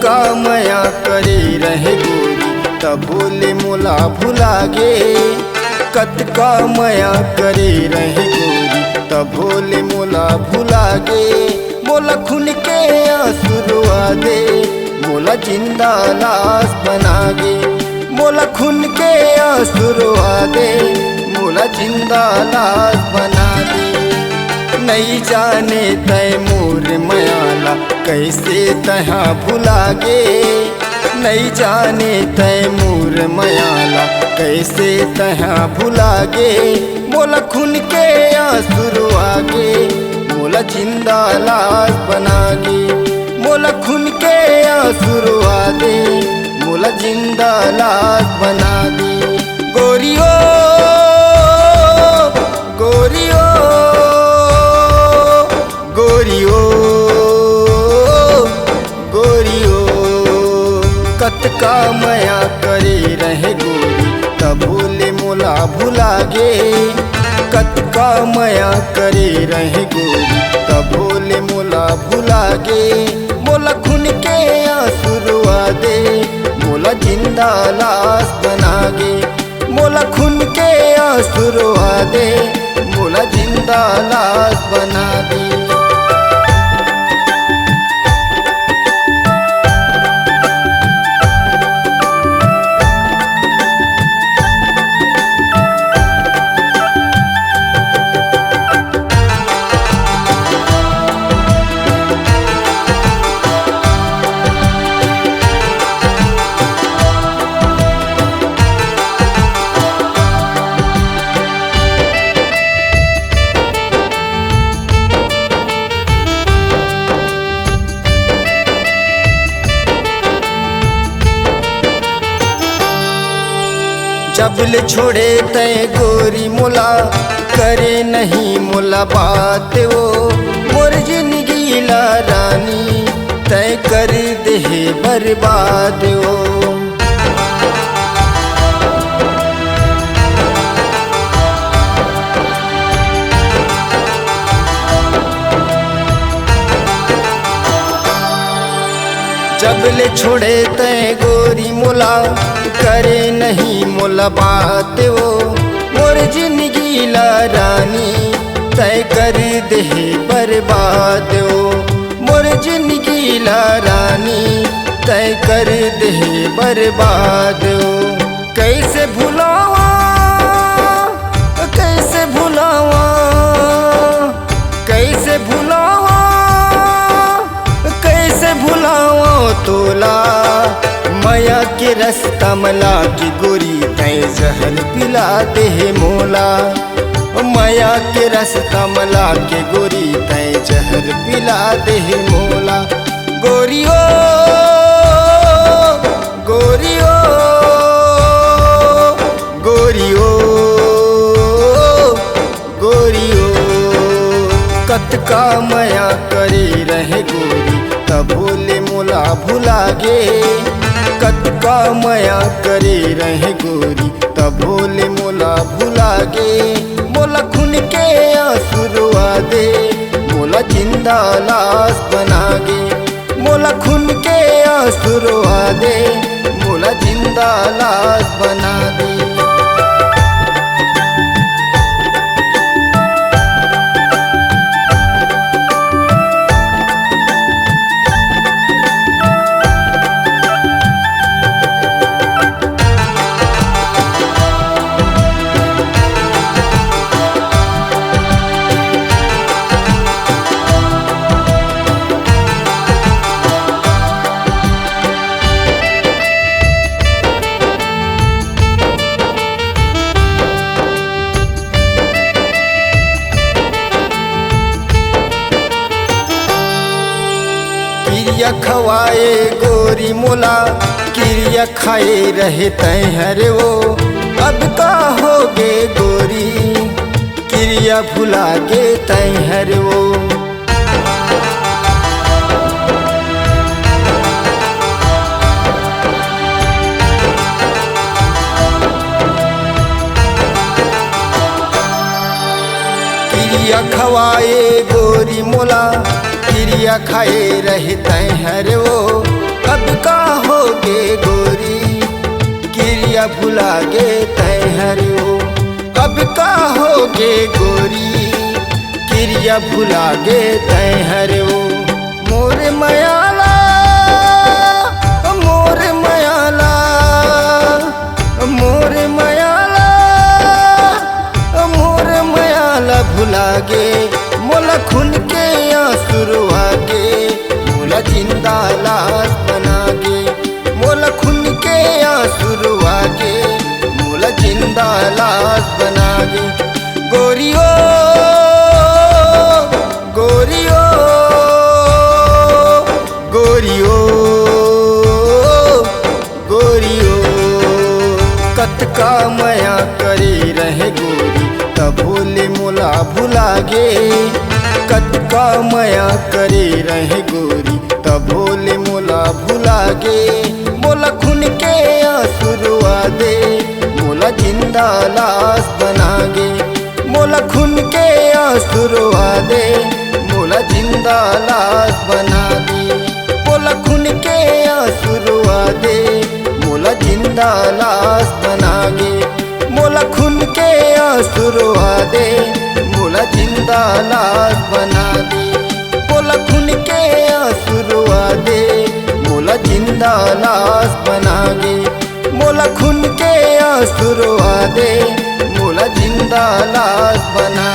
का मया करे रहे गोरी तब बोले मोला भुला गे। कत का मया करे रहे गोरी तब बोले मोला भुला गे। मोला खून के आंसुआ दे मोला जिंदा लाश बना गे। मोला खून के आंसुआ दे मोला जिंदा लाश बना दे। नहीं जाने तय मोर मयाला कैसे तहाँ भुला गे। नहीं जाने तय मोर मयाला कैसे तहाँ भुला गे। मोला खून के आंसुआ गे मोला जिंदा लाश बना गे। मोला खून के आंसुआ दे मोला जिंदा लाश बना दे। गोरियो गोरियो गोरियो गोरियो कत का मया करे रहे गोरी तब बोले मोला भुला गे। कत का मया करे रहे गोरी तब बोले मोला भुला गे। मोला खून के आंसुआ दे मोला जिंदा लाश बना गे। मोला खून के आंसुआ दे मोला जिंदा लाश बना दे। जबल छोड़े तय गोरी मोला करे नहीं मोला बात वो। मोर जिंदगी ला रानी तय कर दे बर्बाद वो। जबल छोड़े तय गोरी मोला करे नहीं मोला बात वो। मोर जिंदगी ला रानी तय कर दे बर्बाद वो। मोर जिंदगी ला रानी तय कर दे बर्बाद वो। कैसे भुलावा कैसे भुलावा कैसे भुलावा कैसे भुलावा तोला। मया के रास्ता मला की गोरी तय जहर पिला दे मोला। मया के रास्ता मला के गोरी तय जहर पिला दे मोला। गोरियो गोरियो गोरियो गोरियो कत का मया करे रहे गोरी तब बोले मोला भुला गे। कत का मया करे रहे गोरी तब बोले मोला भुला गे। मोला खून के आंसुआ दे मोला जिंदा लाश बना गे। मोला खून के आंसुआ दे मोला जिंदा लाश बना दे। किरिया खवाए गोरी मोला किरिया खाए रहे तय हरे वो। अब का हो गे गोरी किरिया भुला गे तय हरे वो। किरिया खवाए गोरी मोला किरिया खाए रहते हैं रे वो। अब का होगे गोरी क्रिया भुला गे तय हरि हो। अब का होगे गोरी क्रिया भुला गे तय हरि हो। मोर मयाला मोर मयाला मोर मयाला मोर मयाला भुला गे मोला खून के आंसुरवा गे मोला जिंदा लाश बना गे मोला खून के आंसुरवा गे मोला जिंदा लाश बना गे। गोरियो गोरियो गोरियो गोरियो कतका मया करे रहे गोरी तभोले मोला भुला गे। कतका मया करे रहे गोरी तभोले मोला भुला गे मोला खून के आंसुरवा दे मोला जिंदा लाश बना गे मोला खून के आंसुरवा दे मोला जिंदा लाश बना दे मोला खून के आंसुरवा दे मोला जिंदा लाश बना गे मोला खून के आंसुरवा दे मोला जिंदा लाश बना दे मोला खून के आंसुरवा दे मोला जिंदा लाश बना गे मोला खून के आंसुरवा दे मोला जिंदा लाश बना